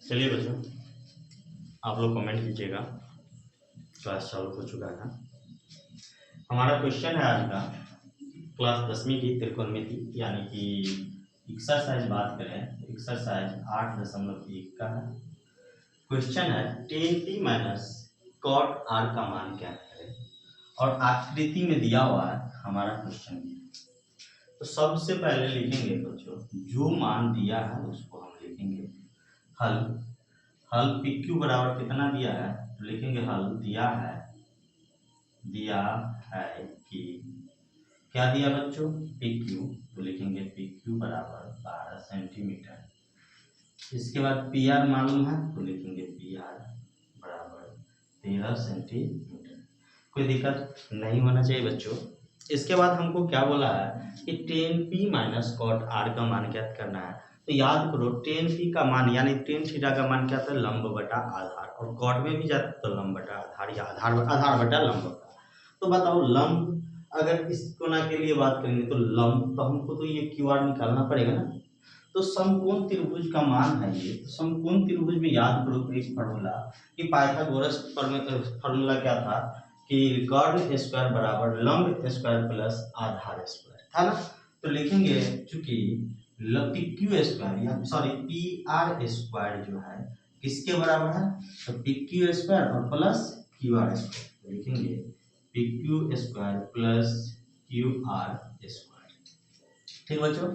चलिए बच्चों, आप लोग कमेंट कीजिएगा। क्लास चालू हो चुका है। हमारा क्वेश्चन है आज का क्लास 10वीं की त्रिकोणमिति यानी कि एक्सरसाइज बात करें, एक्सरसाइज 8.1 का है। क्वेश्चन है tan p minus cot r का मान क्या है और आकृति में दिया हुआ है हमारा क्वेश्चन। तो सबसे पहले लिखेंगे बच्चों, जो मान दिया है उसको हम लिखेंगे हल। हल पी क्यू बराबर कितना दिया है तो लिखेंगे हल दिया है कि क्या दिया बच्चों, पी क्यू। तो लिखेंगे पी क्यू बराबर 12 सेंटीमीटर। इसके बाद पी आर मालूम है तो लिखेंगे पी आर बराबर 13 सेंटीमीटर। कोई दिक्कत नहीं होना चाहिए बच्चों। इसके बाद हमको क्या बोला है कि tan p minus cot r का मान ज्ञात करना है। तो याद करो tan p का मान यानी tan थीटा का मान क्या था, लंब बटा आधार, और कॉट में भी जाता तो लंब बटा आधार या आधार बटा लंब का। तो बताओ लंब, अगर इस कोना के लिए बात करेंगे तो लंब, तो हमको तो ये क्यू आर निकालना पड़ेगा ना। तो समकोण त्रिभुज का मान है ये। समकोण त्रिभुज में याद करो एक फार्मूला कि पाइथागोरस फार्मूला क्या था कि कर्ण स्क्वायर बराबर लंब स्क्वायर प्लस आधार स्क्वायर था ना। तो लिखेंगे चूंकि पी क्यू स्क्वायर या सॉरी पी आर स्क्वायर जो है किसके बराबर है, तो पी क्यू स्क्वायर और प्लस क्यू आर स्क्वायर। तो लिखेंगे P Q square plus Q R square. ठीक बच्चों,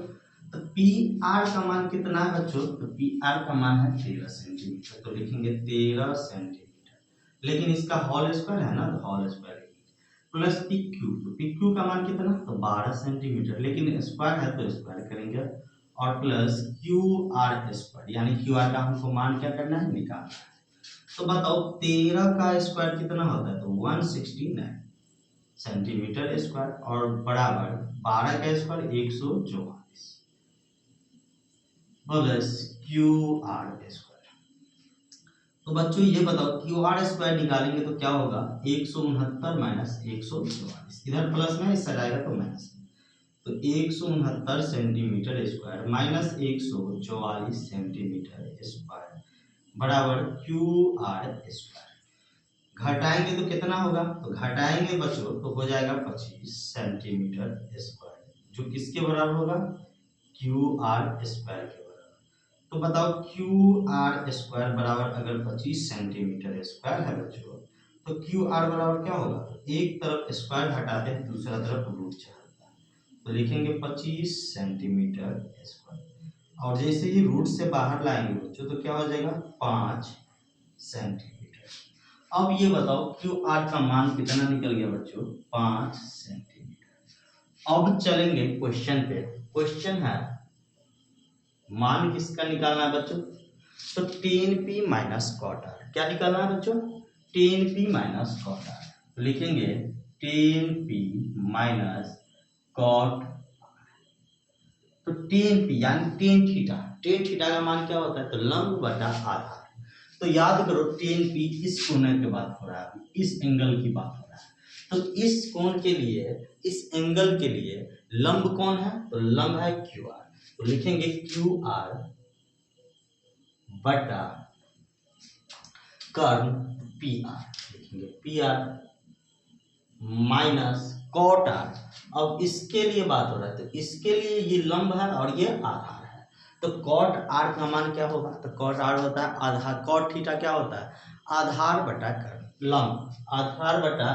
तो पी आर का मान कितना है बच्चों, तो पी आर का मान है 13 सेंटीमीटर। तो लिखेंगे 13 सेंटीमीटर, लेकिन इसका होल स्क्वायर है ना, तो whole square plus P Q. तो पी क्यू का मान कितना, तो 12 सेंटीमीटर, लेकिन स्क्वायर है तो स्क्वायर करेंगे, और प्लस क्यू आर स्क्वायर यानी क्यू आर का हमको मान क्या करना है, निकालना है। तो बताओ 13 का स्क्वायर कितना होता है, तो 169 सेंटीमीटर स्क्वायर, और बराबर 12 का square 144 plus Q R square. तो बच्चों ये बताओ क्यू आर स्क्वायर निकालेंगे तो क्या होगा, 169 माइनस 144, इधर प्लस में इससे जाएगा तो माइनस में। तो 169 centimetre square minus 144 centimetre square बराबर क्यू आर स्क्वायर। घटाएंगे तो कितना होगा, तो घटाएंगे बच्चों तो हो जाएगा 25 सेंटीमीटर स्क्वायर, जो किसके बराबर होगा, क्यू आर स्क्वायर के बराबर। तो बताओ क्यू आर स्क्वायर बराबर अगर 25 सेंटीमीटर स्क्वायर है बच्चों, तो क्यू आर बराबर क्या होगा, एक तरफ स्क्वायर हटाते हैं दूसरा तरफ रूट चढ़ता है। तो लिखेंगे 25 सेंटीमीटर स्क्वायर, और जैसे ही रूट से बाहर लाएंगे बच्चों तो क्या हो जाएगा 5 सेंटीमीटर। अब ये बताओ क्यू आर का मान कितना निकल गया बच्चों, 5 सेंटीमीटर। अब चलेंगे क्वेश्चन पे। क्वेश्चन है मान किसका निकालना है बच्चों, तो tan p minus cot r। क्या निकालना है बच्चों, tan p minus cot r। तो लिखेंगे tan p minus cot r। तो tan p यानी tan थीटा, tan थीटा का मान क्या होता है, तो लंब बटा आधार। तो याद करो tan p इस कोण की बात हो रहा है, इस एंगल की बात हो रहा है। तो इस कोण के लिए, इस एंगल के लिए लंब कौन है, तो लंब है क्यू आर। तो लिखेंगे क्यू आर बटा कर्ण पी आर, लिखेंगे P R minus cot R. अब इसके लिए बात हो रहा है, तो इसके लिए ये लंब है और ये आधार है। तो कॉट आर का मान क्या होगा, तो कॉट आर होता है आधार, कॉट थीटा क्या होता है, आधार बटा कर्ण, लंब आधार बटा,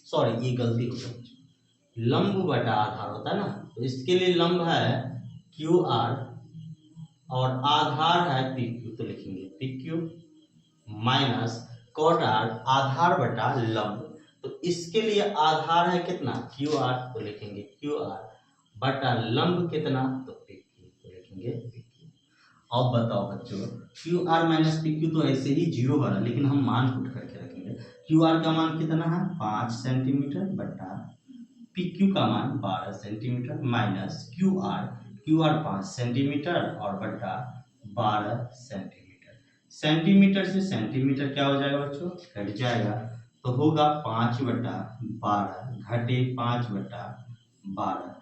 सॉरी ये गलती हो गई, लंब बटा आधार होता है ना। तो इसके लिए लंब है क्यू आर और आधार है पी क्यू। तो लिखेंगे P Q minus cot R आधार बटा लंब। तो इसके लिए आधार है कितना, क्यू आर। तो लिखेंगे क्यू आर बटा लंब कितना, तो पी क्यू। तो लिखेंगे पी क्यू। अब बताओ बच्चों Q R minus P Q तो ऐसे ही जीरो बना, लेकिन हम मान पुट करके रखेंगे। क्यू आर का मान कितना है 5 सेंटीमीटर बटा पी क्यू का मान 12 centimetre minus Q R 5 centimetre और बटा 12 सेंटीमीटर। सेंटीमीटर से सेंटीमीटर क्या हो जाएगा बच्चों, घट जाएगा। तो होगा 5/12 घटे 5/12।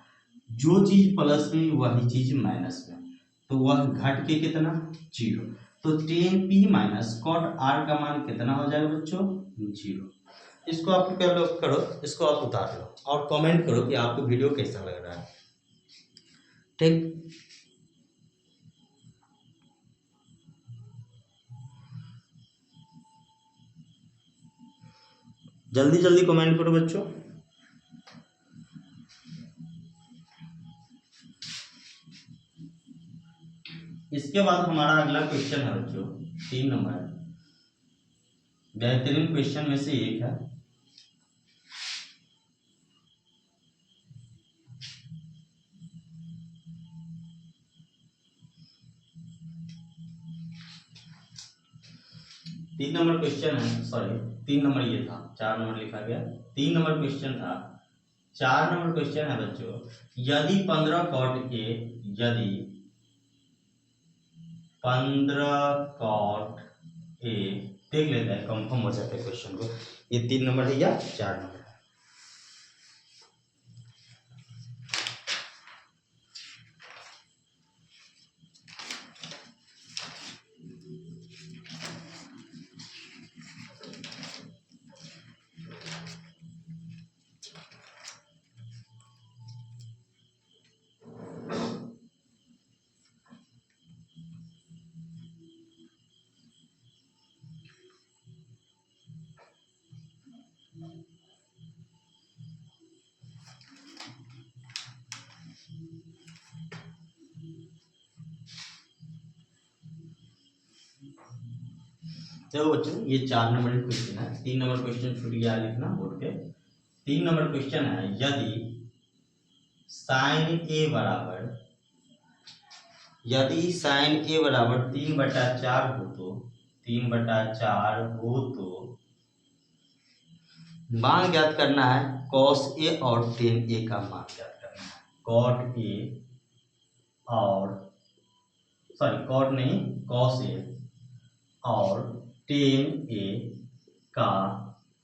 जो चीज प्लस में वही चीज माइनस में, तो वह घट के कितना 0। तो tan p minus cot r का मान कितना हो जाएगा बच्चों? 0। इसको आप क्या करो, इसको आप उतार लो और कमेंट करो कि आपको वीडियो कैसा लग रहा है। ठीक, जल्दी जल्दी कमेंट करो बच्चों। इसके बाद हमारा अगला क्वेश्चन है बच्चों 3 नंबर, बेहतरीन क्वेश्चन में से एक है। तीन नंबर क्वेश्चन है, सॉरी 3 नंबर ये था, 4 नंबर लिखा गया, 3 नंबर क्वेश्चन था। 4 नंबर क्वेश्चन है बच्चों, यदि 15 cot a, यदि 15 cot a, देख लेते हैं कंफर्म हो जाता है क्वेश्चन को। ये 3 नंबर है या 4 नंबर है? चलो बच्चों, ये 4 नंबर क्वेश्चन है। 3 नंबर क्वेश्चन छूट गया लिखना बोर्ड पे। 3 नंबर क्वेश्चन है, यदि साइन ए बराबर, यदि साइन ए बराबर 3/4 हो तो 3/4 हो तो मान ज्ञात करना है cos ए और tan ए का मान ज्ञात करना है। cot ए और सॉरी cot नहीं cos ए और tan ए का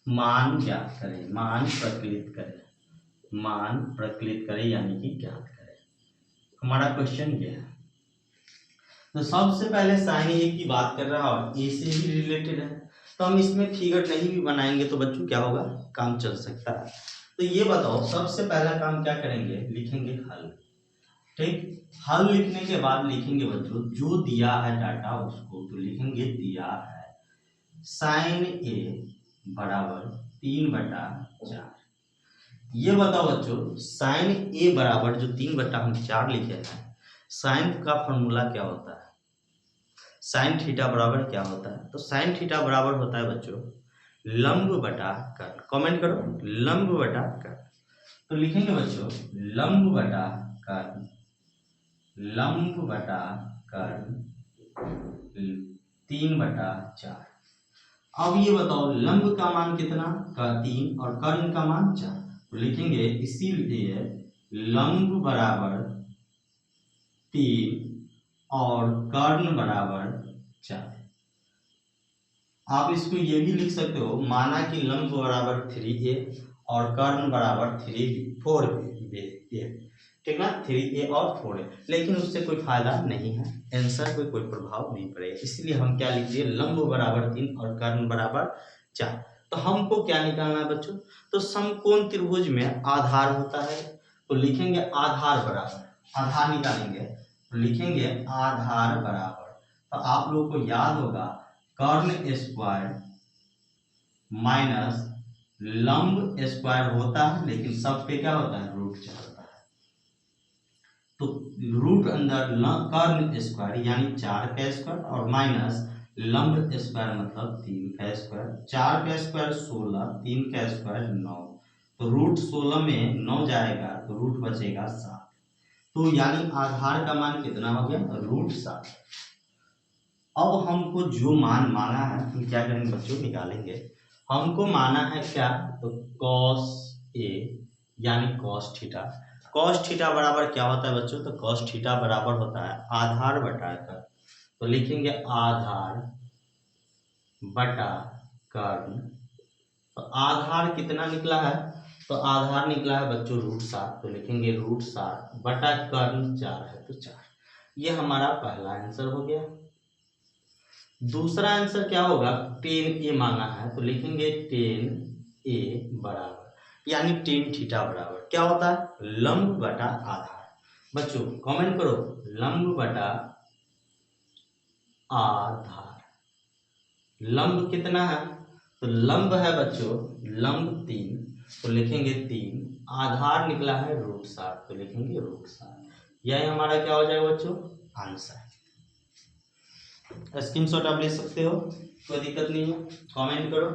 मान ज्ञात करें, मान प्रकलित करें, मान प्रकलित करें यानी कि ज्ञात करें। हमारा क्वेश्चन ये है। तो सबसे पहले साइन ए की बात कर रहा है और ए से ही रिलेटेड है, तो हम इसमें फिगर नहीं भी बनाएंगे तो बच्चों क्या होगा, काम चल सकता है। तो ये बताओ, सबसे पहला काम क्या करेंगे, लिखेंगे हल। ठीक, हल लिखने के बाद लिखेंगे बच्चों जो दिया है डाटा उसको, तो लिखेंगे दिया है साइन ए बराबर 3/4। ये बताओ बच्चों, साइन ए बराबर जो 3/4 लिखे हैं, साइन का फॉर्मूला क्या होता है, साइन थीटा बराबर क्या होता है? तो साइन थीटा बराबर होता है बच्चों लंब बटा कर्ण। कमेंट करो, लंब बटा कर्ण। तो लिखेंगे बच्चों लंब बटा कर्ण, लंब बटा कर्ण 3/4। अब ये बताओ लंब का मान कितना का 3 और कर्ण का मान 4, तो लिखेंगे इसीलिए लंब बराबर 3 और कर्ण बराबर 4। आप इसको ये भी लिख सकते हो, माना कि लंब बराबर 3a और कर्ण बराबर 4a, ठीक ना, 3a और 4a, लेकिन उससे कोई फायदा नहीं है, आंसर पे कोई प्रभाव नहीं पड़ेगा, इसलिए हम क्या लिख दिए, लंब बराबर 3 और कर्ण बराबर 4। तो हमको क्या निकालना है बच्चों, तो समकोण त्रिभुज में आधार होता है, तो लिखेंगे आधार बराबर, आधार निकालेंगे तो लिखेंगे आधार बराबर, तो आप लोगों को याद होगा कर्ण स्क्वायर माइनस लंब स्क्वायर होता है, लेकिन सब पे क्या होता है, रूट चलता है। तो रूट अंदर कर्ण स्क्वायर यानी 4 का स्क्वायर और माइनस लंब स्क्वायर मतलब 3 का स्क्वायर। 4 का स्क्वायर 16, 3 का स्क्वायर 9, तो रूट 16 में 9 जाएगा तो रूट बचेगा 7, तो यानी आधार का मान कितना हो गया, रूट 7। अब हमको जो मान माना है हम क्या करेंगे बच्चों, निकालेंगे। हमको माना है क्या, तो cos ए यानी cos थीटा। cos थीटा बराबर क्या होता है बच्चों, तो cos थीटा बराबर होता है आधार बटा कर्ण, तो लिखेंगे आधार बटा कर्ण। तो आधार कितना निकला है, तो आधार निकला है बच्चों रूट 7, तो लिखेंगे रूट 7 बटा कर्ण 4 है तो 4। ये हमारा पहला आंसर हो गया। दूसरा आंसर क्या होगा, 10a मांगा है तो लिखेंगे 10a बराबर, यानी 10 थीटा बराबर क्या होता है, लंब बटा आधार। बच्चों कमेंट करो, लंब बटा आधार। लंब कितना है, तो लंब है बच्चों, लंब 3 तो लिखेंगे 3, आधार निकला है √7 तो लिखेंगे √7। यही हमारा क्या हो जाएगा बच्चों, आंसर। स्क्रीनशॉट आप ले सकते हो, कोई दिक्कत नहीं है, कमेंट करो।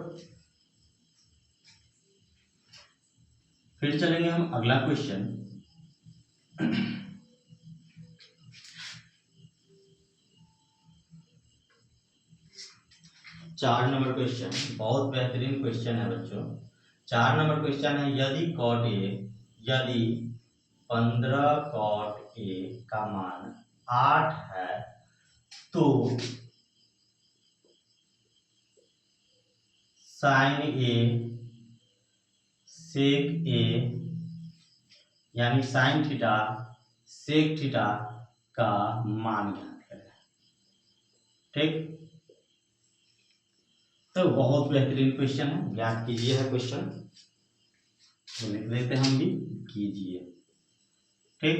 फिर चलेंगे हम अगला क्वेश्चन। 4 नंबर क्वेश्चन, बहुत बेहतरीन क्वेश्चन है बच्चों। 4 नंबर क्वेश्चन है, यदि 15 cot A का मान 8 है तो sin A sec A यानी sin थीटा sec थीटा का मान ज्ञात करें। ठीक, तो बहुत बेहतरीन क्वेश्चन है, याद कीजिए है क्वेश्चन, तो लिख लेते हम भी, कीजिए। ठीक,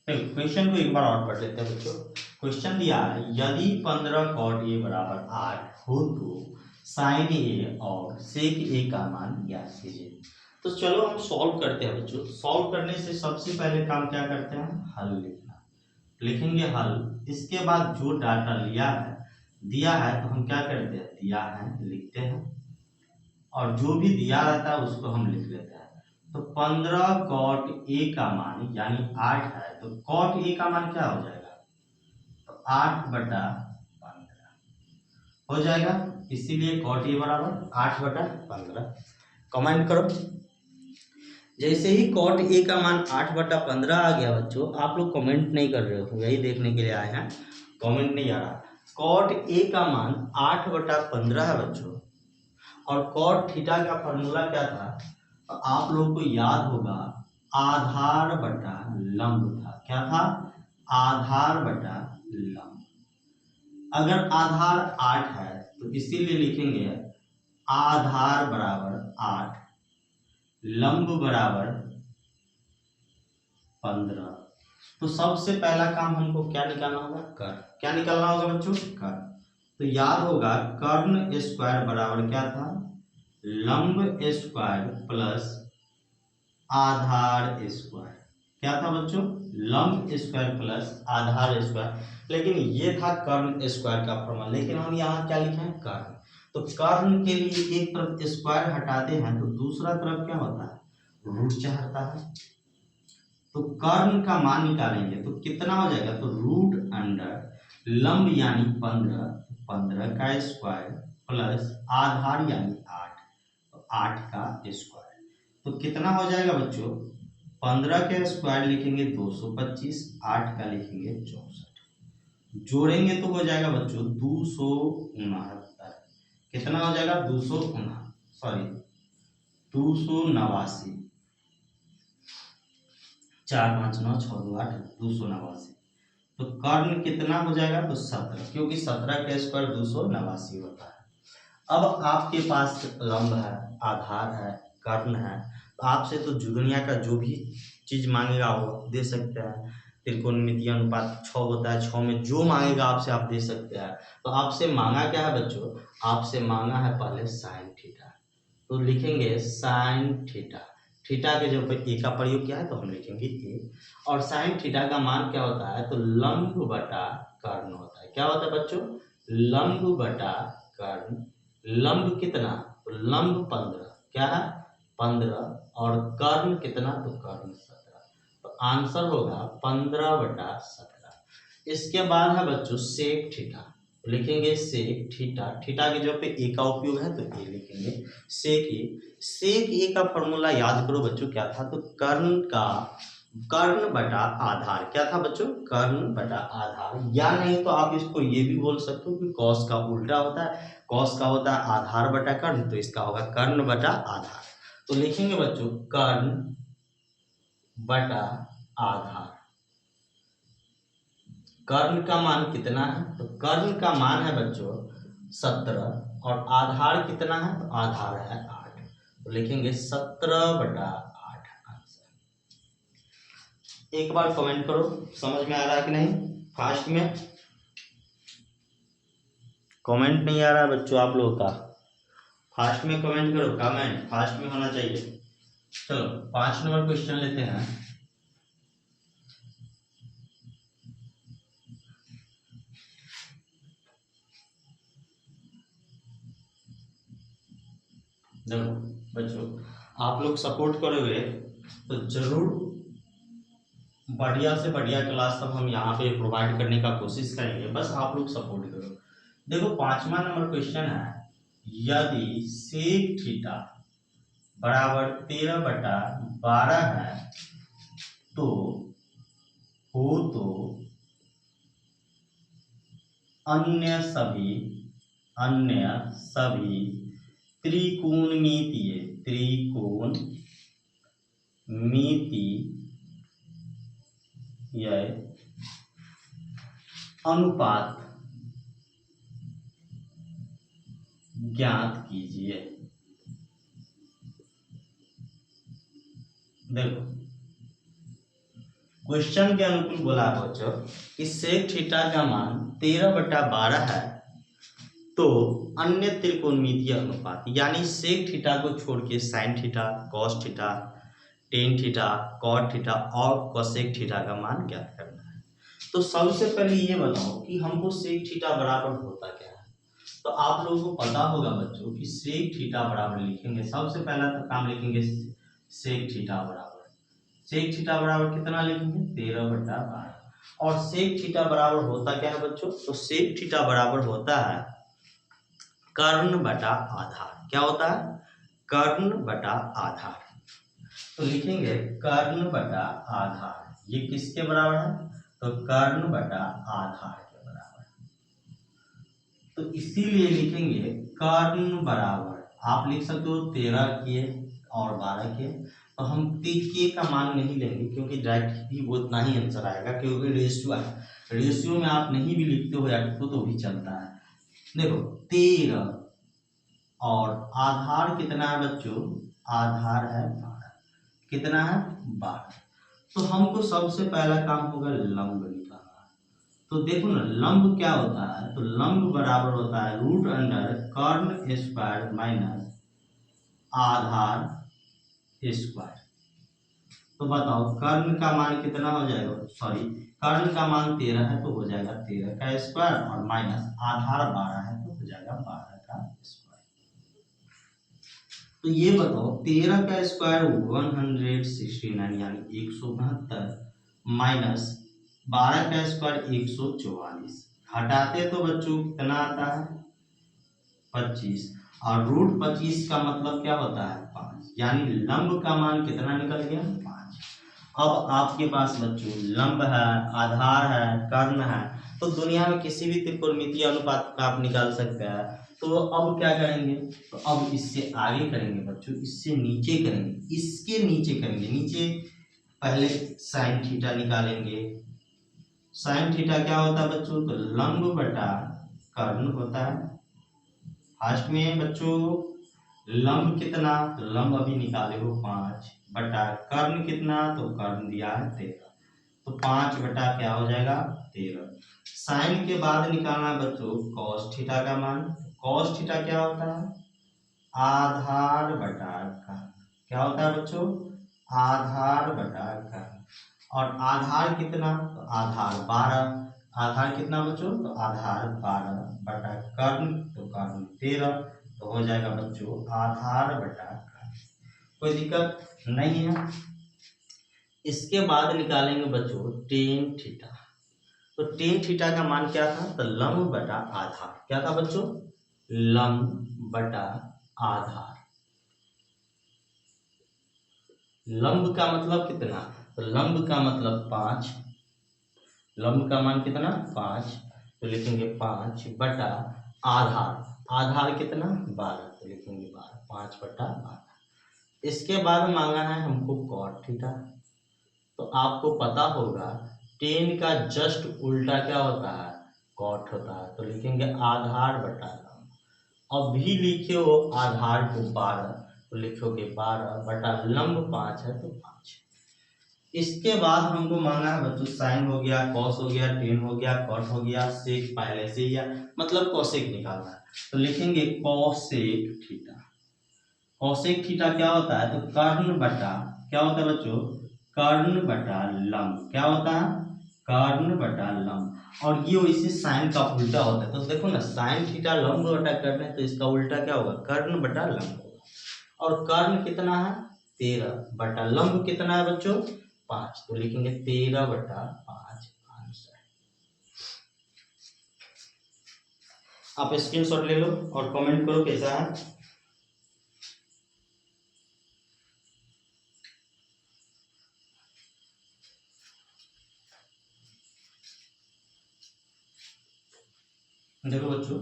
तो क्वेश्चन को एक बार और पढ़ लेते हैं बच्चों। क्वेश्चन दिया है, यदि 15 cot A बराबर 8 हो तो sin A और sec A का मान ज्ञात कीजिए। तो चलो हम सॉल्व करते हैं बच्चों। सॉल्व करने से सबसे पहले काम क्या करते हैं, हल लिखना। लिखेंगे हल, इसके बाद जो डाटा दिया है तो हम क्या करते हैं, दिया है लिखते हैं, और जो भी दिया रहता है उसको हम लिख लेते हैं। तो 15 cot A का मान यानी 8 है तो cot A का मान क्या हो जाएगा, तो 8/15 हो जाएगा, इसीलिए cot A बराबर 8/15। कमेंट करो। जैसे ही cot A का मान 8/15 आ गया बच्चों, आप लोग कमेंट नहीं कर रहे हो, यही देखने के लिए आए हैं, कमेंट नहीं आ रहा। cot A का मान 8/15 है बच्चों, और cot थीटा का फॉर्मूला क्या था, तो आप लोग को याद होगा, आधार बटा लंब था। क्या था, आधार बटा लंब। अगर आधार 8 है तो इसीलिए लिखेंगे आधार बराबर 8, लंब बराबर 15। तो सबसे पहला काम हमको क्या निकालना होगा, कर्ण। क्या निकालना होगा बच्चों, कर्ण। तो याद होगा कर्ण स्क्वायर बराबर क्या था, लंब स्क्वायर प्लस आधार स्क्वायर। क्या था बच्चों, लंब स्क्वायर प्लस आधार स्क्वायर, लेकिन ये था कर्ण स्क्वायर का फॉर्मूला, लेकिन हम यहाँ क्या लिखे हैं, कर्ण। तो कर्ण के लिए एक तरफ स्क्वायर हटाते हैं तो दूसरा तरफ क्या होता है, रूट चाहता है। तो कर्ण का मान निकालेंगे तो कितना हो जाएगा, तो √, लंब यानी 15 का स्क्वायर प्लस आधार यानी 8, तो 8 का स्क्वायर। तो कितना हो जाएगा बच्चों, 15 का स्क्वायर लिखेंगे 225, 8 का लिखेंगे 64, जोड़ेंगे तो हो जाएगा बच्चों 269। कितना हो जाएगा, 289, 4 5 9 6 2 8, 289। तो कर्ण कितना हो जाएगा, तो 17, क्योंकि 17 का स्क्वायर 289 होता है। अब आपके पास लंब है, आधार है, कर्ण है, तो आपसे तो दुनिया का जो भी चीज मांगेगा वो दे सकते हैं। त्रिकोणमितीय अनुपात 6 होता है, 6 में जो मांगेगा आपसे आप दे सकते हैं। तो आपसे मांगा क्या है बच्चों, आपसे मांगा है पहले साइन थीटा, तो लिखेंगे साइन थीटा। थीटा के जो ए का प्रयोग क्या है तो हम लिखेंगे ए, और साइन थीटा का मान क्या होता है, तो लंब बटा कर्ण होता है। क्या होता है बच्चों, लंब बटा कर्ण। लंब कितना, तो लंब 15, क्या है 15, और कर्ण कितना, तो कर्ण 17। तो आंसर होगा 15/17। इसके बाद है बच्चों सेक थीटा, तो लिखेंगे सेक थीटा। थीटा के जगह पे ए का उपयोग है तो ए लिखेंगे, सेक ए। सेक ए का फॉर्मूला याद करो बच्चों, क्या था, तो कर्ण बटा आधार। क्या था बच्चों, कर्ण बटा आधार, या नहीं तो आप इसको ये भी बोल सकते हो कि कॉस का उल्टा होता है, कॉस का होता है आधार बटा कर्ण, तो इसका होगा कर्ण बटा आधार। तो लिखेंगे बच्चों कर्ण बटा आधार। कर्ण का मान कितना है, तो कर्ण का मान है बच्चों 17 और आधार कितना है, तो आधार है 8, तो लिखेंगे 17/8 आंसर। एक बार कमेंट करो समझ में आ रहा है कि नहीं, फास्ट में कमेंट नहीं आ रहा है बच्चों आप लोगों का, फास्ट में कमेंट करो, कमेंट फास्ट में होना चाहिए। चलो 5 नंबर क्वेश्चन लेते हैं। देखो बच्चों आप लोग सपोर्ट करोगे तो जरूर बढ़िया से बढ़िया क्लास सब हम यहाँ पे प्रोवाइड करने का कोशिश करेंगे, बस आप लोग सपोर्ट करो। देखो 5वां नंबर क्वेश्चन है, यदि सेक थीटा बराबर 13/12 है तो अन्य सभी त्रिकोणमितीय अनुपात ज्ञात कीजिए। देखो क्वेश्चन के अनुकूल बोला बच्चों कि सेक थीटा का मान 13/12 है तो अन्य त्रिकोणमितीय अनुपात यानी सेक थीटा को छोड़ के sine theta, cos theta, tan theta, cot theta और कोसेक थीटा का मान ज्ञात करना है। तो सबसे पहले ये बताओ कि हमको सेक थीटा बराबर होता क्या है। तो आप लोगों को पता होगा बच्चों कि सेक थीटा बराबर लिखेंगे, सबसे पहला तो काम लिखेंगे सेक थीटा बराबर, सेक थीटा बराबर कितना लिखेंगे 13/12 और सेक थीटा बराबर होता क्या है बच्चों, तो सेक थीटा बराबर होता है कर्ण बटा आधार। क्या होता है, कर्ण बटा आधार। तो लिखेंगे कर्ण बटा आधार, ये किसके बराबर है, तो कर्ण बटा आधार के बराबर। तो इसीलिए लिखेंगे कर्ण बराबर, आप लिख सकते हो 13 के और 12 के, तो हम के का मान नहीं लेंगे क्योंकि डायरेक्ट भी वो उतना ही आंसर आएगा क्योंकि रेशियो है, रेशियो में आप नहीं भी लिखते हो या तो भी चलता है। देखो 13 और आधार कितना है बच्चों, आधार है 12, कितना है 12। तो हमको सबसे पहला काम होगा लंब निकालना। तो देखो ना लंब क्या होता है, तो लंब बराबर होता है रूट अंडर कर्ण स्क्वायर माइनस आधार स्क्वायर। तो बताओ कर्ण का मान कितना हो जाएगा, सॉरी कर्ण का मान 13 है तो हो जाएगा 13 का स्क्वायर और माइनस आधार 12 है तो हो जाएगा 12 का स्क्वायर। तो ये बताओ 13 का स्क्वायर 169 यानी 172 माइनस 12 का स्क्वायर 144, हटाते तो बच्चों कितना आता है 25 और रूट 25 का मतलब क्या होता है 5, यानी लंब का मान कितना निकल गया 5। अब आपके पास बच्चों लंब है, आधार है, कर्ण है, तो दुनिया में किसी भी त्रिकोणमितीय अनुपात का आप निकाल सकते हैं। तो अब क्या करेंगे, तो अब इससे आगे करेंगे बच्चों, इससे नीचे करेंगे, इसके नीचे करेंगे, नीचे पहले साइन थीटा निकालेंगे। साइन थीटा क्या होता है बच्चों, तो लंब बटा कर्ण होता है। फास्ट में बच्चों लंब कितना, तो लंब अभी निकाले हो 5 बटा कर्ण कितना, तो कर्ण दिया है 13, तो 5 बटा क्या हो जाएगा 13। साइन के बाद निकालना है बच्चों कॉस थीटा का मान। कॉस थीटा क्या होता है, आधार बटा कर्ण। क्या होता है बच्चों, आधार बटा कर्ण। और आधार कितना, तो आधार 12, आधार कितना बच्चों, तो आधार 12 बटा कर्ण, तो कर्ण 13, तो हो जाएगा बच्चों आधार बटा कर्ण। कोई दिक्कत नहीं है। इसके बाद निकालेंगे बच्चों टेन थीटा। तो टेन थीटा का मान क्या था, तो लंब बटा आधार। क्या था बच्चों, लंब बटा आधार। लंब का मतलब कितना, तो लंब का मतलब 5, लंब का मान कितना 5, तो लिखेंगे 5 बटा आधार, आधार कितना 12, तो लिखेंगे 12, 5 बटा 12। इसके बाद मांगा है हमको कॉट थीटा। तो आपको पता होगा टेन का जस्ट उल्टा क्या होता है, कॉट होता है। तो लिखेंगे आधार बटा लंब। अब भी लिखे हो आधार को 12, तो लिखोगे 12 बटा लंब 5 है तो 5। इसके बाद हमको मांगा है बच्चों साइन हो गया, कॉस हो गया, टेन हो गया, कॉट हो गया, सेक पहले से ही है, मतलब कोसेक निकालना है। तो लिखेंगे कोसेक थीटा। कोसेक थीटा क्या होता है, तो कर्ण बटा क्या होता है बच्चों, कर्ण बटा लंब। क्या होता है, कर्ण बटा लंब। और ये इसे साइन का उल्टा होता है। तो देखो ना, साइन थीटा लंब बटा कर्ण है, तो इसका उल्टा क्या होगा, कर्ण बटा लंब होगा। और कर्ण कितना है, 13 बटा लंब कितना है बच्चों, 5। तो लिखेंगे 13 बटा 5 आंसर। आप स्क्रीनशॉट ले लो और कमेंट करो कैसा है। देखो बच्चों,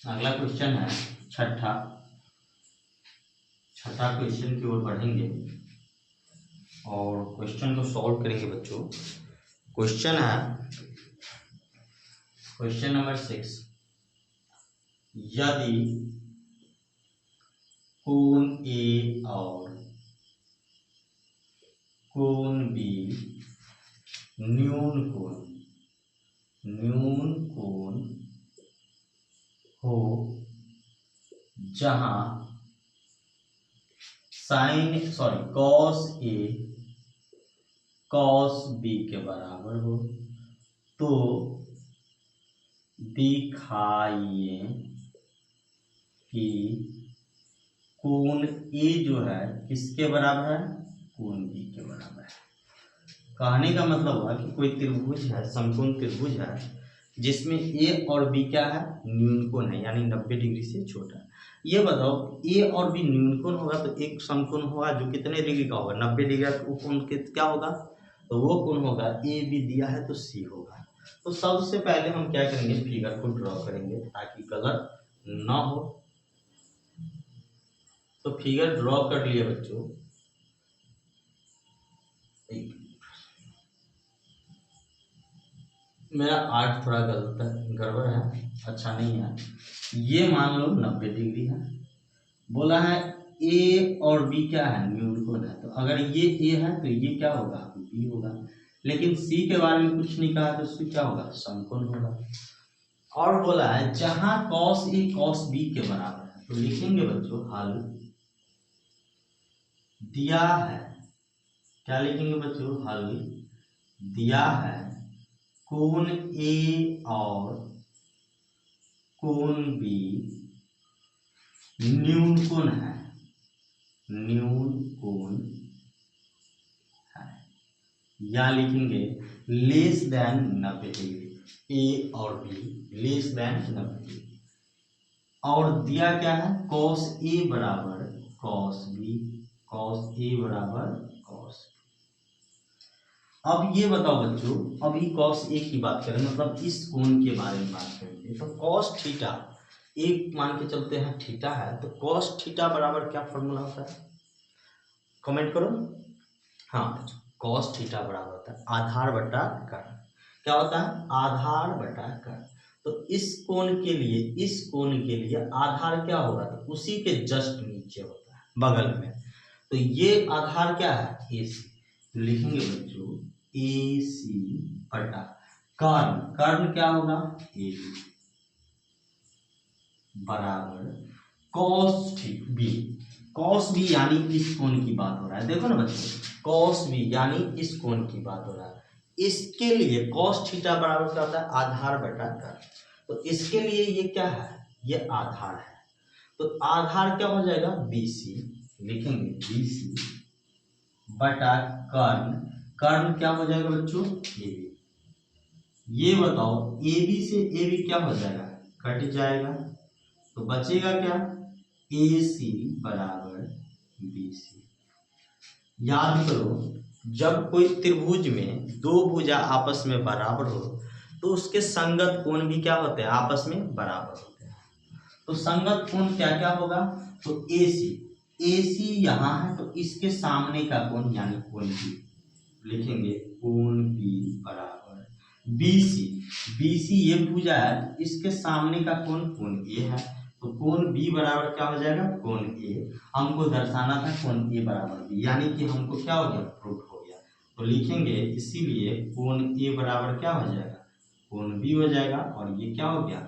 अगला क्वेश्चन है छठा क्वेश्चन की ओर बढ़ेंगे और क्वेश्चन को सॉल्व करेंगे बच्चों। क्वेश्चन है क्वेश्चन नंबर 6। यदि कोण ए और कोण बी न्यून कोण हो जहां कॉस ए कॉस बी के बराबर हो, तो दिखाइए कि कोण ए जो है किसके बराबर है, कोण बी के बराबर है। कहने का मतलब हुआ कि कोई त्रिभुज है, समकोण त्रिभुज है, जिसमें ए और बी क्या है, न्यून कोण है, यानी 90 डिग्री से छोटा है। ये बताओ ए और बी न्यून कोण होगा तो एक समकोण होगा जो कितने डिग्री का होगा, 90 डिग्री का। तो कोण क्या होगा, तो वो कोण होगा, ए बी दिया है तो सी होगा। तो सबसे पहले हम क्या करेंगे, फिगर को ड्रॉ करेंगे ताकि गलत ना हो। तो फिगर ड्रॉ कर लिए बच्चों। मेरा आर्ट थोड़ा गलत है, गड़बड़ है, अच्छा नहीं है। ये मान लो 90 डिग्री है, बोला है ए और बी क्या है, न्यून कोण है। तो अगर ये ए है तो ये क्या होगा, बी होगा। लेकिन सी के बारे में कुछ नहीं कहा, तो सी क्या होगा, समकोण होगा। और बोला है जहां कॉस ए कॉस बी के बराबर है, तो लिखेंगे बच्चों हल दिया है। क्या लिखेंगे बच्चों, हल दिया है कोण ए और कोण बी न्यून कोण है, या लिखेंगे लेस देन 90 डिग्री, ए और बी लेस देन 90 डिग्री। और दिया क्या है, कॉस ए बराबर कॉस बी, कॉस ए बराबर कॉस। अब ये बताओ बच्चों, अभी कॉस ए की बात करें, मतलब इस कोण के बारे में बात करेंगे। तो कॉस थीटा एक मान के चलते हैं थीटा है, तो कॉस थीटा बराबर क्या फॉर्मूला होता है, कमेंट करो। हाँ, कॉस थीटा बराबर होता है आधार बटा कर्ण। क्या होता है, आधार बटा कर्ण। तो इस कोण के लिए आधार क्या होगा, तो उसी के जस्ट नीचे होता है, बगल में। तो ये आधार क्या है, ए सी। लिखेंगे बच्चों ए सी बटा कर्ण क्या होगा, ए बी बराबर कॉस बी यानी इस कोण की बात हो रहा है। देखो ना बच्चों, कॉस बी यानी इस कोण की बात हो रहा है। इसके लिए कॉस थीटा बराबर क्या होता है, आधार बटा कर्ण। तो इसके लिए ये क्या है, ये आधार है। तो आधार क्या हो जाएगा, BC। लिखेंगे BC बटा कर्ण क्या हो जाएगा बच्चों, AB। ये बताओ AB से AB क्या हो जाएगा, कट जाएगा। तो बचेगा क्या, AC बराबर BC। याद करो, जब कोई त्रिभुज में दो भुजा आपस में बराबर हो तो उसके संगत कोण भी क्या होते हैं, आपस में बराबर होते हैं। तो संगत कोण क्या क्या होगा, तो AC AC यहाँ है तो इसके सामने का कोण यानी कोण B लिखेंगे, कोण B बराबर BC। BC ये भुजा है, इसके सामने का कोण कोण A है, तो कोण B बराबर क्या हो जाएगा, कोण A। हमको दर्शाना था कोण A बराबर B, यानी कि हमको क्या हो गया, प्रूफ हो गया। तो लिखेंगे इसीलिए कोण A बराबर क्या हो जाएगा, कोण B हो जाएगा, और ये क्या हो गया,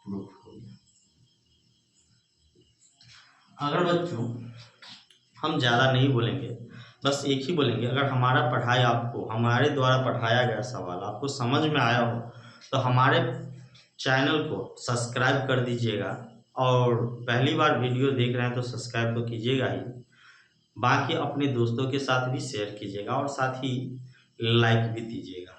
प्रूफ हो गया। अगर बच्चों हम ज़्यादा नहीं बोलेंगे, बस एक ही बोलेंगे, अगर हमारा पढ़ाई आपको, हमारे द्वारा पढ़ाया गया सवाल आपको समझ में आया हो तो हमारे चैनल को सब्सक्राइब कर दीजिएगा, और पहली बार वीडियो देख रहे हैं तो सब्सक्राइब तो कीजिएगा ही, बाकी अपने दोस्तों के साथ भी शेयर कीजिएगा और साथ ही लाइक भी दीजिएगा।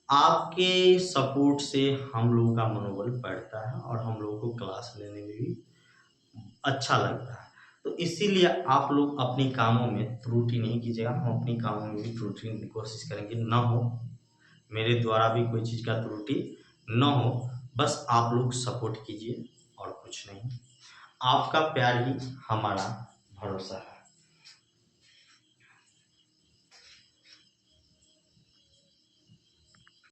आपके सपोर्ट से हम लोगों का मनोबल बढ़ता है और हम लोगों को क्लास लेने में भी अच्छा लगता है। तो इसीलिए आप लोग अपनी कामों में त्रुटि नहीं कीजिएगा, हम अपनी कामों में भी त्रुटि की कोशिश करेंगे ना हो, मेरे द्वारा भी कोई चीज़ का त्रुटि न हो, बस आप लोग सपोर्ट कीजिए और कुछ नहीं। आपका प्यार ही हमारा भरोसा है।